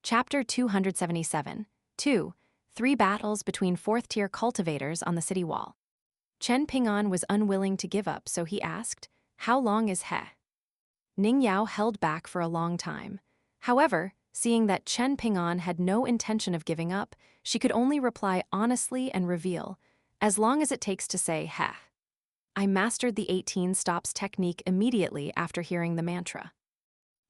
Chapter 277, 2. 3 Battles between 4th-tier cultivators on the city wall. Chen Ping'an was unwilling to give up, so he asked, "How long is he?" Ning Yao held back for a long time. However, seeing that Chen Ping'an had no intention of giving up, she could only reply honestly and reveal, "As long as it takes to say he." I mastered the 18 stops technique immediately after hearing the mantra.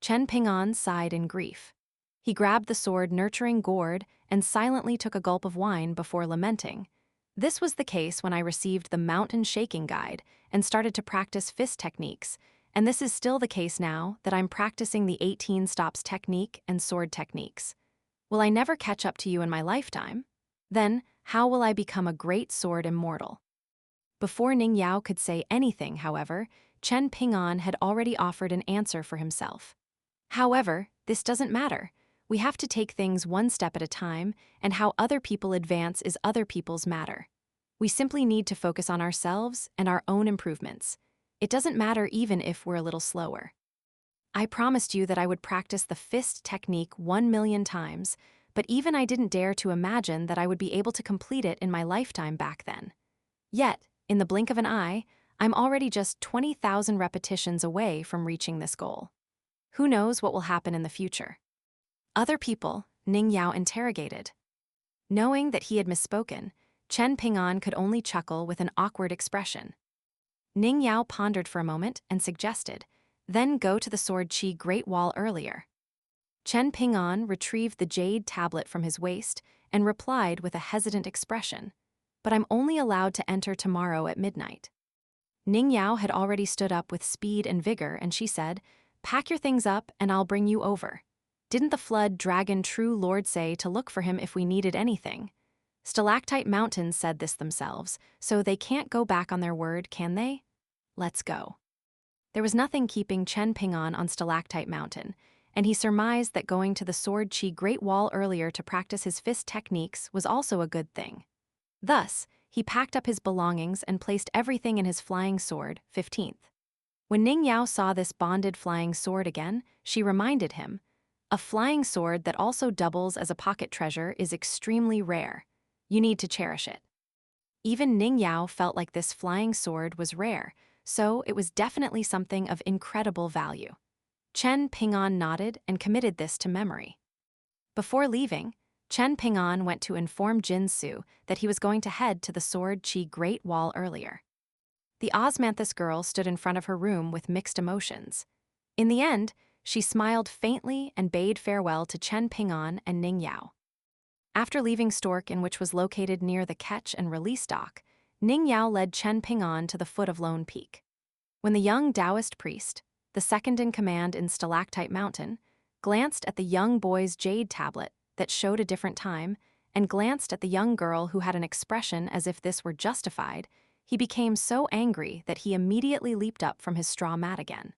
Chen Ping'an sighed in grief. He grabbed the sword-nurturing gourd and silently took a gulp of wine before lamenting. This was the case when I received the mountain shaking guide and started to practice fist techniques, and this is still the case now that I'm practicing the 18 stops technique and sword techniques. Will I never catch up to you in my lifetime? Then, how will I become a great sword immortal? Before Ning Yao could say anything, however, Chen Ping'an had already offered an answer for himself. However, this doesn't matter. We have to take things one step at a time, and how other people advance is other people's matter. We simply need to focus on ourselves and our own improvements. It doesn't matter even if we're a little slower. I promised you that I would practice the fist technique 1,000,000 times, but even I didn't dare to imagine that I would be able to complete it in my lifetime back then. Yet, in the blink of an eye, I'm already just 20,000 repetitions away from reaching this goal. Who knows what will happen in the future? Other people, Ning Yao interrogated. Knowing that he had misspoken, Chen Ping'an could only chuckle with an awkward expression. Ning Yao pondered for a moment and suggested, "Then go to the sword Qi Great Wall earlier." Chen Ping'an retrieved the jade tablet from his waist and replied with a hesitant expression, "But I'm only allowed to enter tomorrow at midnight." Ning Yao had already stood up with speed and vigor, and she said, "Pack your things up and I'll bring you over. Didn't the Flood Dragon True Lord say to look for him if we needed anything? Stalactite Mountains said this themselves, so they can't go back on their word, can they? Let's go." There was nothing keeping Chen Ping'an on Stalactite Mountain, and he surmised that going to the Sword Qi Great Wall earlier to practice his fist techniques was also a good thing. Thus, he packed up his belongings and placed everything in his flying sword, 15th. When Ning Yao saw this bonded flying sword again, she reminded him, "A flying sword that also doubles as a pocket treasure is extremely rare. You need to cherish it." Even Ning Yao felt like this flying sword was rare, so it was definitely something of incredible value. Chen Ping'an nodded and committed this to memory. Before leaving, Chen Ping'an went to inform Jin Su that he was going to head to the Sword Qi Great Wall earlier. The Osmanthus girl stood in front of her room with mixed emotions. In the end, she smiled faintly and bade farewell to Chen Ping'an and Ning Yao. After leaving Storkin, which was located near the catch and release dock, Ning Yao led Chen Ping'an to the foot of Lone Peak. When the young Taoist priest, the second in command in Stalactite Mountain, glanced at the young boy's jade tablet that showed a different time, and glanced at the young girl who had an expression as if this were justified, he became so angry that he immediately leaped up from his straw mat again.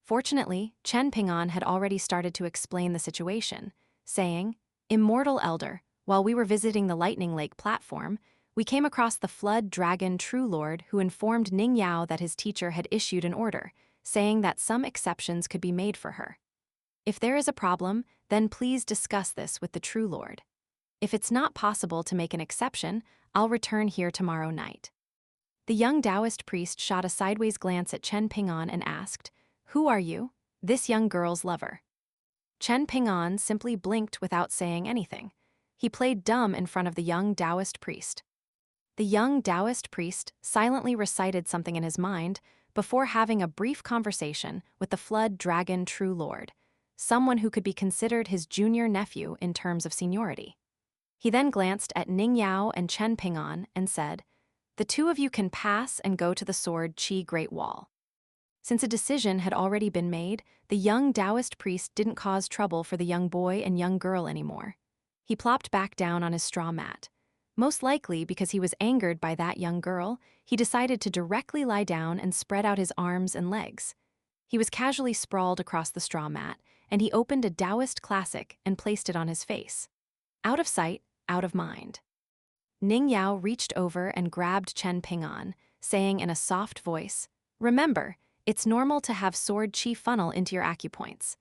Fortunately, Chen Ping'an had already started to explain the situation, saying, "Immortal Elder, while we were visiting the Lightning Lake platform, we came across the Flood Dragon True Lord who informed Ning Yao that his teacher had issued an order, saying that some exceptions could be made for her. If there is a problem, then please discuss this with the True Lord. If it's not possible to make an exception, I'll return here tomorrow night." The young Taoist priest shot a sideways glance at Chen Ping'an and asked, "Who are you?" "This young girl's lover." Chen Ping'an simply blinked without saying anything. He played dumb in front of the young Taoist priest. The young Taoist priest silently recited something in his mind before having a brief conversation with the Flood Dragon True Lord, someone who could be considered his junior nephew in terms of seniority. He then glanced at Ning Yao and Chen Ping'an and said, "The two of you can pass and go to the Sword Qi Great Wall." Since a decision had already been made, the young Taoist priest didn't cause trouble for the young boy and young girl anymore. He plopped back down on his straw mat. Most likely because he was angered by that young girl, he decided to directly lie down and spread out his arms and legs. He was casually sprawled across the straw mat, and he opened a Taoist classic and placed it on his face. Out of sight, out of mind. Ning Yao reached over and grabbed Chen Ping'an, saying in a soft voice, "Remember, it's normal to have sword qi funnel into your acupoints."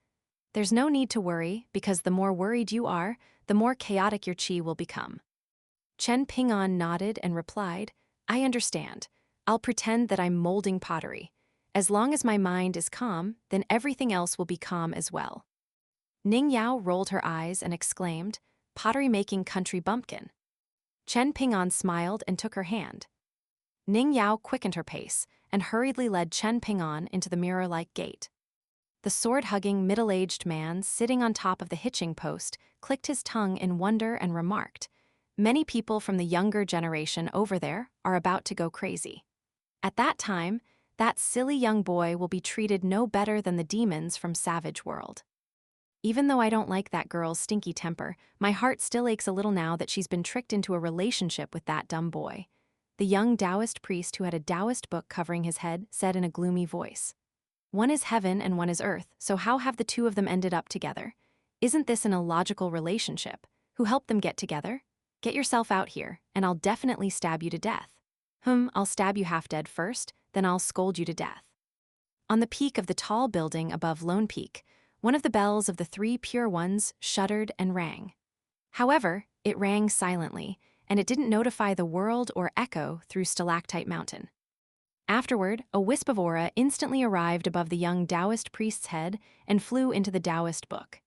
There's no need to worry, because the more worried you are, the more chaotic your chi will become. Chen Ping'an nodded and replied, I understand. I'll pretend that I'm molding pottery. As long as my mind is calm, then everything else will be calm as well. Ning Yao rolled her eyes and exclaimed, pottery-making country bumpkin. Chen Ping'an smiled and took her hand. Ning Yao quickened her pace and hurriedly led Chen Ping'an into the mirror-like gate. The sword-hugging middle-aged man sitting on top of the hitching post clicked his tongue in wonder and remarked, many people from the younger generation over there are about to go crazy. At that time, that silly young boy will be treated no better than the demons from Savage World. Even though I don't like that girl's stinky temper, my heart still aches a little now that she's been tricked into a relationship with that dumb boy. The young Taoist priest who had a Taoist book covering his head said in a gloomy voice. One is heaven and one is earth, so how have the two of them ended up together? Isn't this an illogical relationship? Who helped them get together? Get yourself out here, and I'll definitely stab you to death. I'll stab you half dead first, then I'll scold you to death. On the peak of the tall building above Lone Peak, one of the bells of the three pure ones shuddered and rang. However, it rang silently, and it didn't notify the world or echo through Stalactite Mountain. Afterward, a wisp of aura instantly arrived above the young Taoist priest's head and flew into the Taoist book.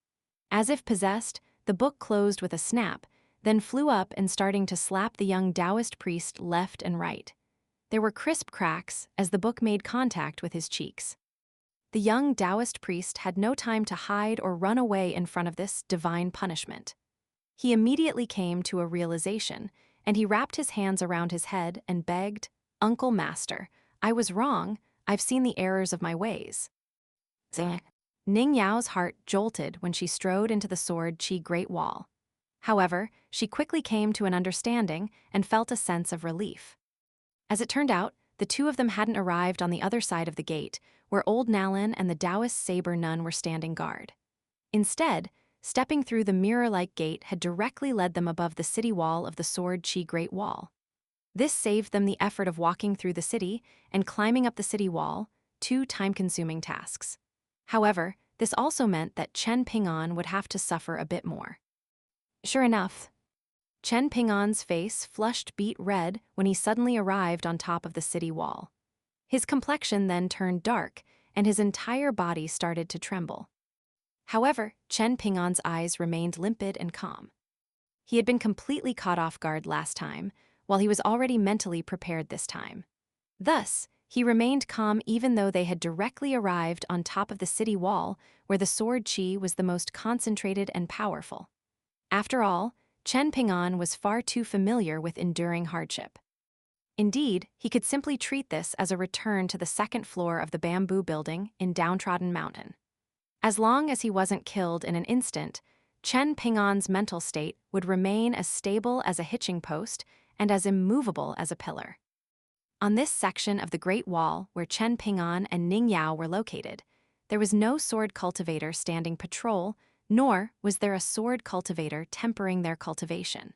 As if possessed, the book closed with a snap, then flew up and starting to slap the young Taoist priest left and right. There were crisp cracks as the book made contact with his cheeks. The young Taoist priest had no time to hide or run away in front of this divine punishment. He immediately came to a realization, and he wrapped his hands around his head and begged, Uncle Master, I was wrong, I've seen the errors of my ways. Ning Yao's heart jolted when she strode into the Sword Qi Great Wall. However, she quickly came to an understanding and felt a sense of relief. As it turned out, the two of them hadn't arrived on the other side of the gate, where old Nalan and the Taoist saber nun were standing guard. Instead, stepping through the mirror-like gate had directly led them above the city wall of the Sword Qi Great Wall. This saved them the effort of walking through the city and climbing up the city wall, two time-consuming tasks. However, this also meant that Chen Ping'an would have to suffer a bit more. Sure enough, Chen Ping'an's face flushed beet red when he suddenly arrived on top of the city wall. His complexion then turned dark, and his entire body started to tremble. However, Chen Ping'an's eyes remained limpid and calm. He had been completely caught off guard last time, while he was already mentally prepared this time. Thus, he remained calm even though they had directly arrived on top of the city wall where the sword qi was the most concentrated and powerful. After all, Chen Ping'an was far too familiar with enduring hardship. Indeed, he could simply treat this as a return to the second floor of the bamboo building in Downtrodden Mountain. As long as he wasn't killed in an instant, Chen Ping'an's mental state would remain as stable as a hitching post and as immovable as a pillar. On this section of the Great Wall where Chen Ping'an and Ning Yao were located, there was no sword cultivator standing patrol, nor was there a sword cultivator tempering their cultivation.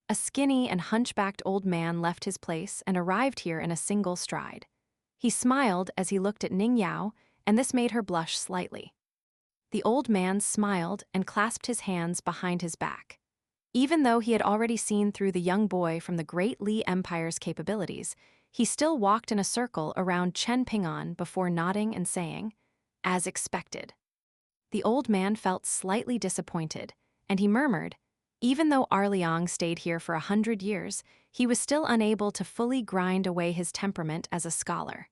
A skinny and hunchbacked old man left his place and arrived here in a single stride. He smiled as he looked at Ning Yao, and this made her blush slightly. The old man smiled and clasped his hands behind his back. Even though he had already seen through the young boy from the Great Li Empire's capabilities, he still walked in a circle around Chen Ping'an before nodding and saying, "As expected." The old man felt slightly disappointed, and he murmured, even though Arliang stayed here for 100 years, he was still unable to fully grind away his temperament as a scholar.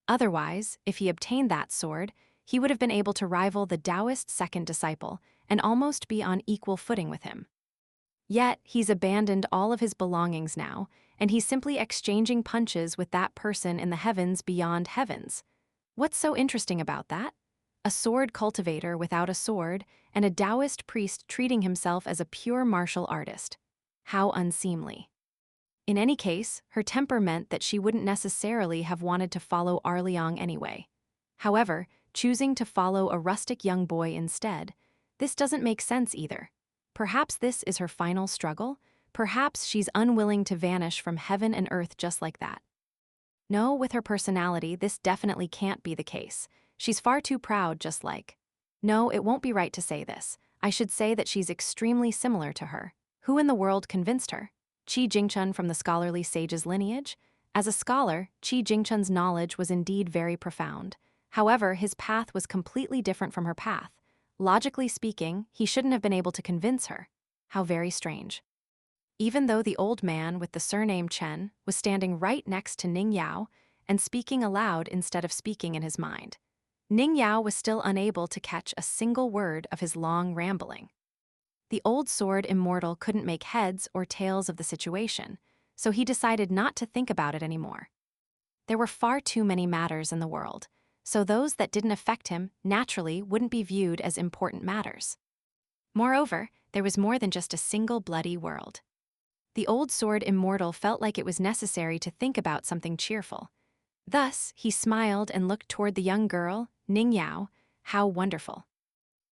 Otherwise, if he obtained that sword, he would have been able to rival the Taoist second disciple and almost be on equal footing with him. Yet, he's abandoned all of his belongings now, and he's simply exchanging punches with that person in the heavens beyond heavens. What's so interesting about that? A sword cultivator without a sword, and a Taoist priest treating himself as a pure martial artist. How unseemly. In any case, her temper meant that she wouldn't necessarily have wanted to follow Arliang anyway. However, choosing to follow a rustic young boy instead, this doesn't make sense either. Perhaps this is her final struggle? Perhaps she's unwilling to vanish from heaven and earth just like that. No, with her personality, this definitely can't be the case. She's far too proud, just like No, it won't be right to say this. I should say that she's extremely similar to her. Who in the world convinced her? Qi Jingchun from the scholarly sage's lineage? As a scholar, Qi Jingchun's knowledge was indeed very profound. However, his path was completely different from her path. Logically speaking, he shouldn't have been able to convince her. How very strange. Even though the old man with the surname Chen was standing right next to Ning Yao and speaking aloud instead of speaking in his mind, Ning Yao was still unable to catch a single word of his long rambling. The old sword immortal couldn't make heads or tails of the situation, so he decided not to think about it anymore. There were far too many matters in the world, so those that didn't affect him naturally wouldn't be viewed as important matters. Moreover, there was more than just a single bloody world. The old sword immortal felt like it was necessary to think about something cheerful. Thus, he smiled and looked toward the young girl, Ning Yao. How wonderful.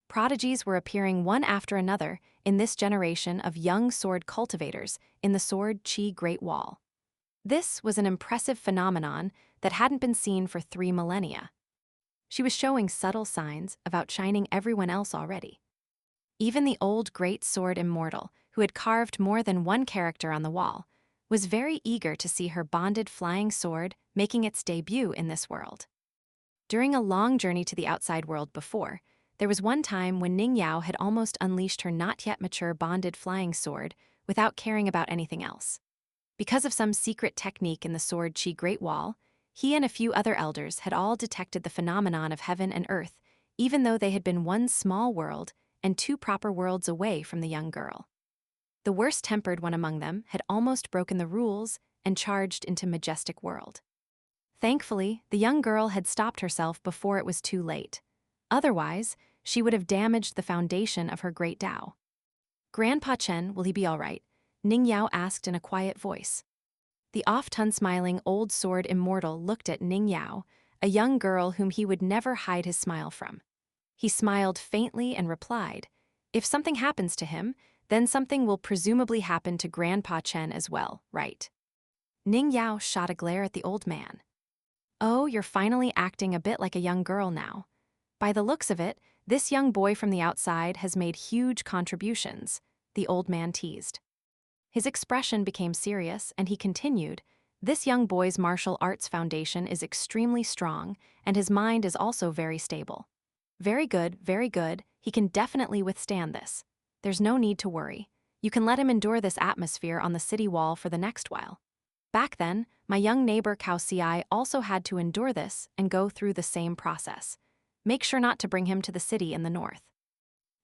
Prodigies were appearing one after another in this generation of young sword cultivators in the Sword Qi Great Wall. This was an impressive phenomenon that hadn't been seen for 3 millennia. She was showing subtle signs of outshining everyone else already. Even the old great sword immortal, who had carved more than one character on the wall, was very eager to see her bonded flying sword making its debut in this world. During a long journey to the outside world before, there was one time when Ning Yao had almost unleashed her not-yet-mature bonded flying sword without caring about anything else. Because of some secret technique in the Sword Qi Great Wall, he and a few other elders had all detected the phenomenon of heaven and earth, even though they had been one small world and 2 proper worlds away from the young girl. The worst-tempered one among them had almost broken the rules and charged into Majestic World. Thankfully, the young girl had stopped herself before it was too late. Otherwise, she would have damaged the foundation of her great Tao. "Grandpa Chen, will he be all right?" Ning Yao asked in a quiet voice. The oft-unsmiling old sword immortal looked at Ning Yao, a young girl whom he would never hide his smile from. He smiled faintly and replied, "If something happens to him, then something will presumably happen to Grandpa Chen as well, right?" Ning Yao shot a glare at the old man. "Oh, you're finally acting a bit like a young girl now. By the looks of it, this young boy from the outside has made huge contributions," the old man teased. His expression became serious, and he continued, "This young boy's martial arts foundation is extremely strong, and his mind is also very stable. Very good, he can definitely withstand this. There's no need to worry. You can let him endure this atmosphere on the city wall for the next while. Back then, my young neighbor Cao Ci also had to endure this and go through the same process. Make sure not to bring him to the city in the north.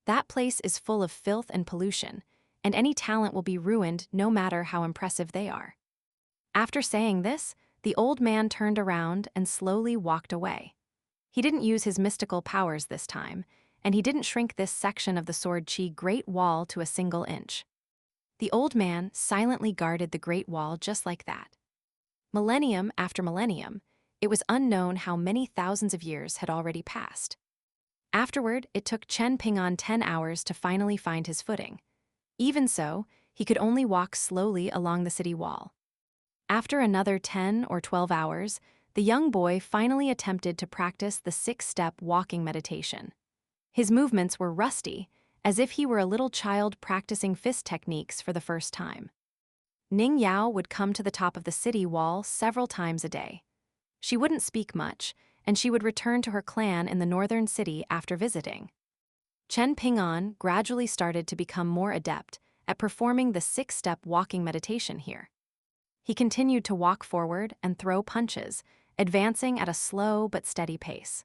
That place is full of filth and pollution, and any talent will be ruined no matter how impressive they are." After saying this, the old man turned around and slowly walked away. He didn't use his mystical powers this time, and he didn't shrink this section of the Sword Qi Great Wall to a single inch. The old man silently guarded the Great Wall just like that. Millennium after millennium, it was unknown how many thousands of years had already passed. Afterward, it took Chen Ping'an 10 hours to finally find his footing. Even so, he could only walk slowly along the city wall. After another 10 or 12 hours, the young boy finally attempted to practice the 6-step walking meditation. His movements were rusty, as if he were a little child practicing fist techniques for the first time. Ning Yao would come to the top of the city wall several times a day. She wouldn't speak much, and she would return to her clan in the northern city after visiting. Chen Ping'an gradually started to become more adept at performing the 6-step walking meditation here. He continued to walk forward and throw punches, advancing at a slow but steady pace.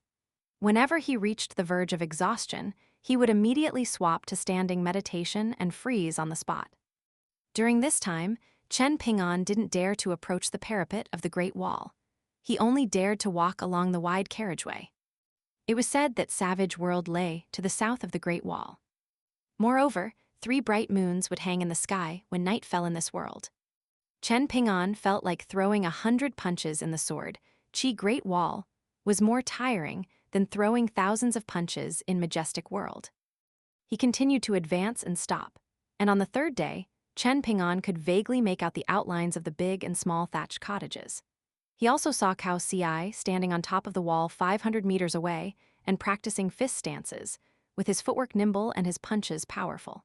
Whenever he reached the verge of exhaustion, he would immediately swap to standing meditation and freeze on the spot. During this time, Chen Ping'an didn't dare to approach the parapet of the Great Wall. He only dared to walk along the wide carriageway. It was said that Savage World lay to the south of the Great Wall. Moreover, 3 bright moons would hang in the sky when night fell in this world. Chen Ping'an felt like throwing 100 punches in the Sword Qi Great Wall was more tiring than throwing thousands of punches in Majestic World. He continued to advance and stop, and on the 3rd day, Chen Ping'an could vaguely make out the outlines of the big and small thatched cottages. He also saw Cao Ci standing on top of the wall 500 meters away and practicing fist stances, with his footwork nimble and his punches powerful.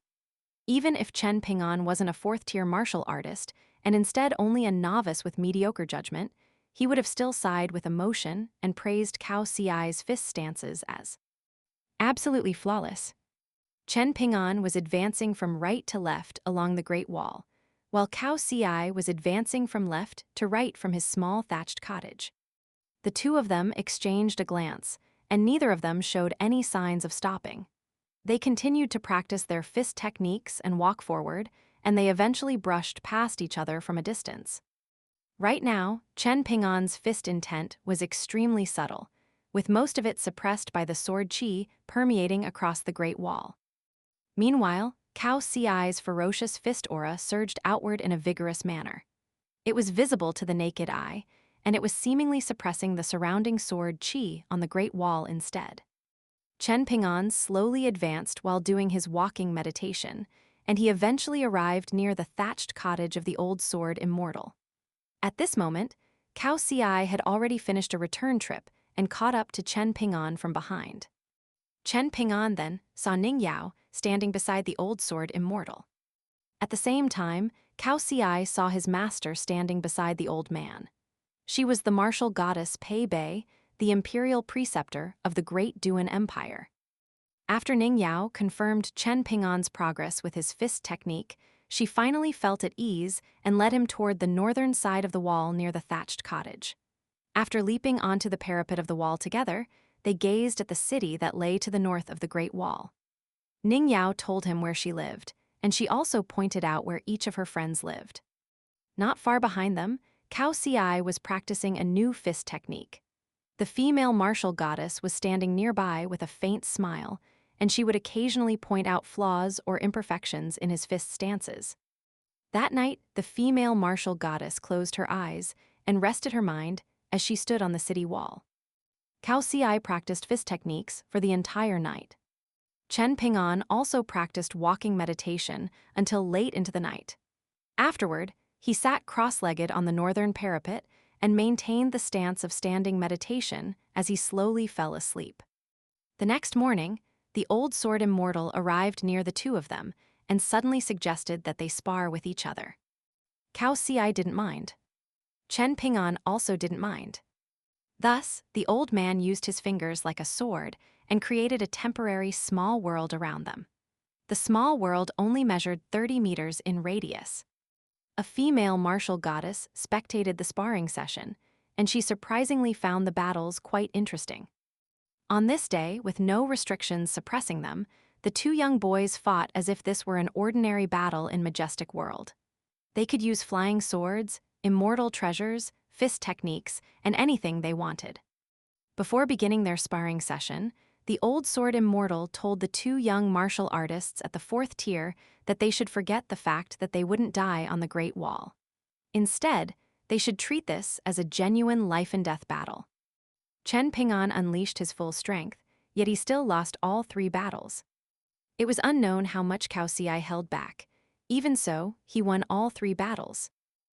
Even if Chen Ping'an wasn't a fourth-tier martial artist, and instead only a novice with mediocre judgment, he would have still sighed with emotion and praised Cao Ci's fist stances as absolutely flawless. Chen Ping'an was advancing from right to left along the Great Wall, while Cao Ci was advancing from left to right from his small thatched cottage. The two of them exchanged a glance, and neither of them showed any signs of stopping. They continued to practice their fist techniques and walk forward, and they eventually brushed past each other from a distance. Right now, Chen Ping'an's fist intent was extremely subtle, with most of it suppressed by the sword qi permeating across the Great Wall. Meanwhile, Cao Ci's ferocious fist aura surged outward in a vigorous manner. It was visible to the naked eye, and it was seemingly suppressing the surrounding sword qi on the Great Wall instead. Chen Ping'an slowly advanced while doing his walking meditation, and he eventually arrived near the thatched cottage of the old sword immortal. At this moment, Cao Ci had already finished a return trip and caught up to Chen Ping'an from behind. Chen Ping'an then saw Ning Yao standing beside the old sword immortal. At the same time, Cao Ci saw his master standing beside the old man. She was the martial goddess Pei Bei, the imperial preceptor of the Great Duan Empire. After Ning Yao confirmed Chen Ping'an's progress with his fist technique, she finally felt at ease and led him toward the northern side of the wall near the thatched cottage. After leaping onto the parapet of the wall together, they gazed at the city that lay to the north of the Great Wall. Ning Yao told him where she lived, and she also pointed out where each of her friends lived. Not far behind them, Cao Ci was practicing a new fist technique. The female martial goddess was standing nearby with a faint smile, and she would occasionally point out flaws or imperfections in his fist stances. That night, the female martial goddess closed her eyes and rested her mind as she stood on the city wall. Cao Ci practiced fist techniques for the entire night. Chen Ping'an also practiced walking meditation until late into the night. Afterward, he sat cross-legged on the northern parapet and maintained the stance of standing meditation as he slowly fell asleep. The next morning, the old sword immortal arrived near the two of them and suddenly suggested that they spar with each other. Cao Ci didn't mind. Chen Ping'an also didn't mind. Thus, the old man used his fingers like a sword and created a temporary small world around them. The small world only measured 30 meters in radius. A female martial goddess spectated the sparring session, and she surprisingly found the battles quite interesting. On this day, with no restrictions suppressing them, the two young boys fought as if this were an ordinary battle in Majestic World. They could use flying swords, immortal treasures, fist techniques, and anything they wanted. Before beginning their sparring session, the old sword immortal told the two young martial artists at the fourth tier that they should forget the fact that they wouldn't die on the Great Wall. Instead, they should treat this as a genuine life-and-death battle. Chen Ping'an unleashed his full strength, yet he still lost all 3 battles. It was unknown how much Cao Ci held back. Even so, he won all 3 battles.